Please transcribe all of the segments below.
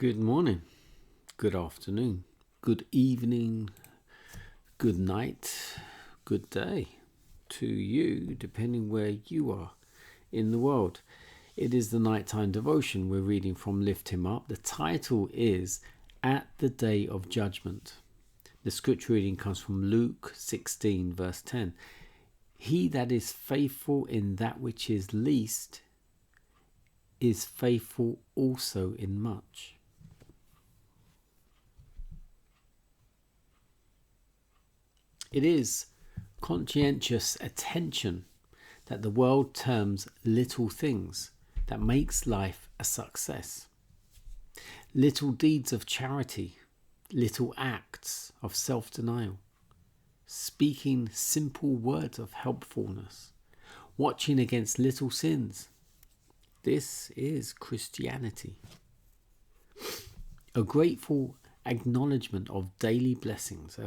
Good morning, good afternoon, good evening, good night, good day to you, depending where you are in the world. It is the nighttime devotion. We're reading from Lift Him Up. The title is At the Day of Judgment. The scripture reading comes from Luke 16 verse 10. He that is faithful in that which is least is faithful also in much. It is conscientious attention that the world terms little things that makes life a success. Little deeds of charity, little acts of self-denial, speaking simple words of helpfulness, watching against little sins. This is Christianity. A grateful acknowledgement of daily blessings,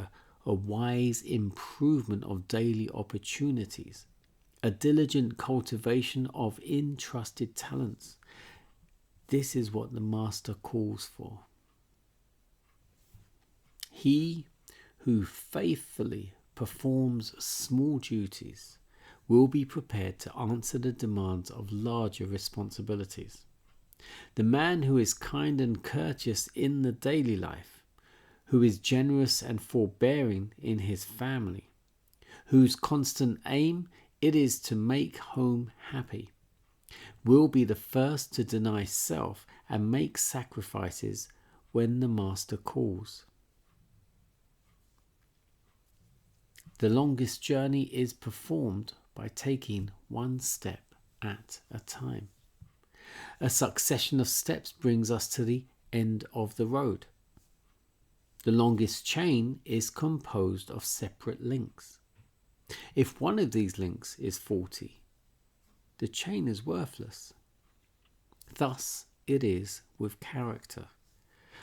a wise improvement of daily opportunities, a diligent cultivation of intrusted talents. This is what the Master calls for. He who faithfully performs small duties will be prepared to answer the demands of larger responsibilities. The man who is kind and courteous in the daily life, who is generous and forbearing in his family, whose constant aim it is to make home happy, will be the first to deny self and make sacrifices when the Master calls. The longest journey is performed by taking one step at a time. A succession of steps brings us to the end of the road. The longest chain is composed of separate links. If one of these links is faulty, the chain is worthless. Thus it is with character.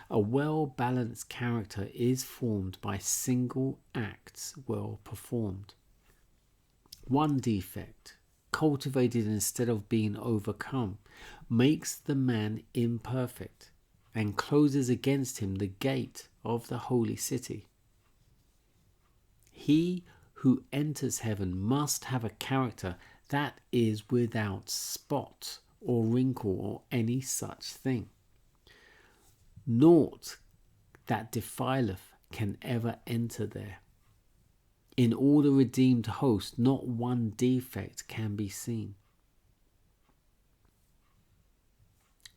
A well-balanced character is formed by single acts well performed. One defect, cultivated instead of being overcome, makes the man imperfect and closes against him the gate of the holy city. He who enters heaven must have a character that is without spot or wrinkle or any such thing. Naught that defileth can ever enter there. In all the redeemed host, not one defect can be seen.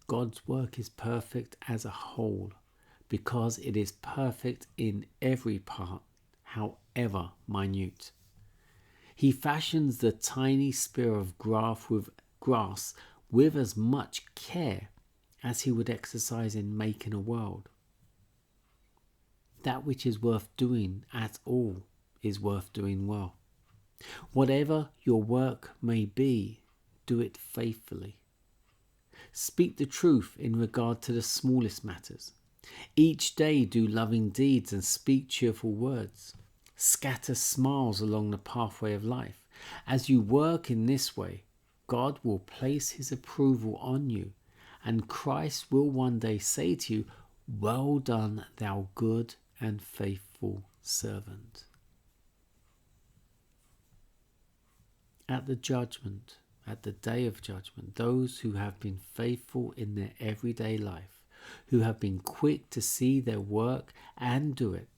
God's work is perfect as a whole because it is perfect in every part, however minute. He fashions the tiny spear of grass with as much care as he would exercise in making a world. That which is worth doing at all is worth doing well. Whatever your work may be, do it faithfully. Speak the truth in regard to the smallest matters. Each day do loving deeds and speak cheerful words. Scatter smiles along the pathway of life. As you work in this way, God will place his approval on you, and Christ will one day say to you, "Well done, thou good and faithful servant." At the day of judgment, those who have been faithful in their everyday life, who have been quick to see their work and do it,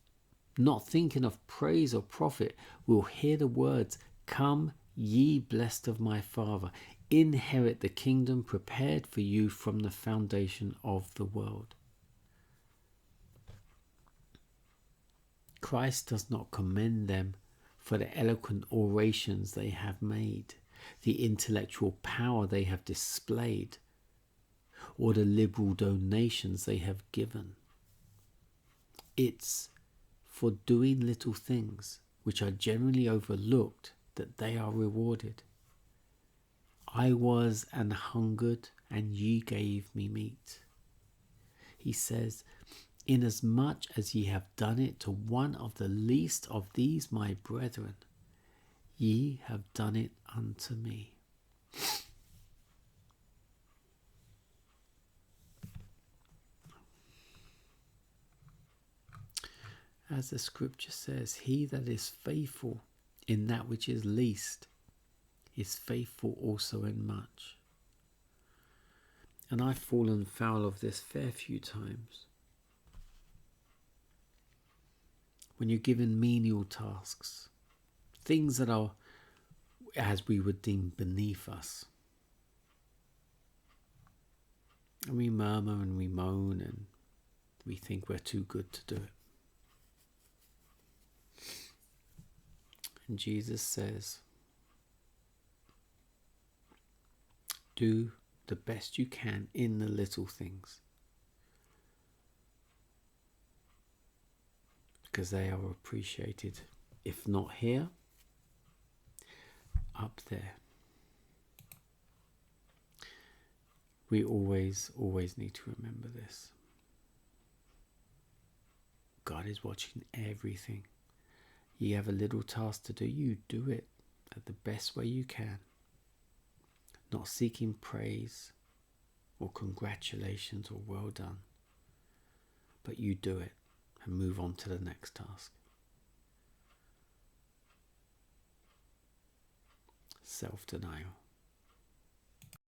not thinking of praise or profit, will hear the words, "Come, ye blessed of my Father, inherit the kingdom prepared for you from the foundation of the world." Christ does not commend them for the eloquent orations they have made, the intellectual power they have displayed, or the liberal donations they have given. It's for doing little things, which are generally overlooked, that they are rewarded. "I was an hungered, and ye gave me meat." He says, "Inasmuch as ye have done it to one of the least of these my brethren, ye have done it unto me." As the scripture says, he that is faithful in that which is least is faithful also in much. And I've fallen foul of this fair few times. When you're given menial tasks, things that are, as we would deem, beneath us, and we murmur and we moan and we think we're too good to do it. And Jesus says, do the best you can in the little things, because they are appreciated, if not here, up there. We always need to remember this. God is watching everything. You have a little task to do, you do it at the best way you can. Not seeking praise or congratulations or well done. But you do it and move on to the next task. Self-denial.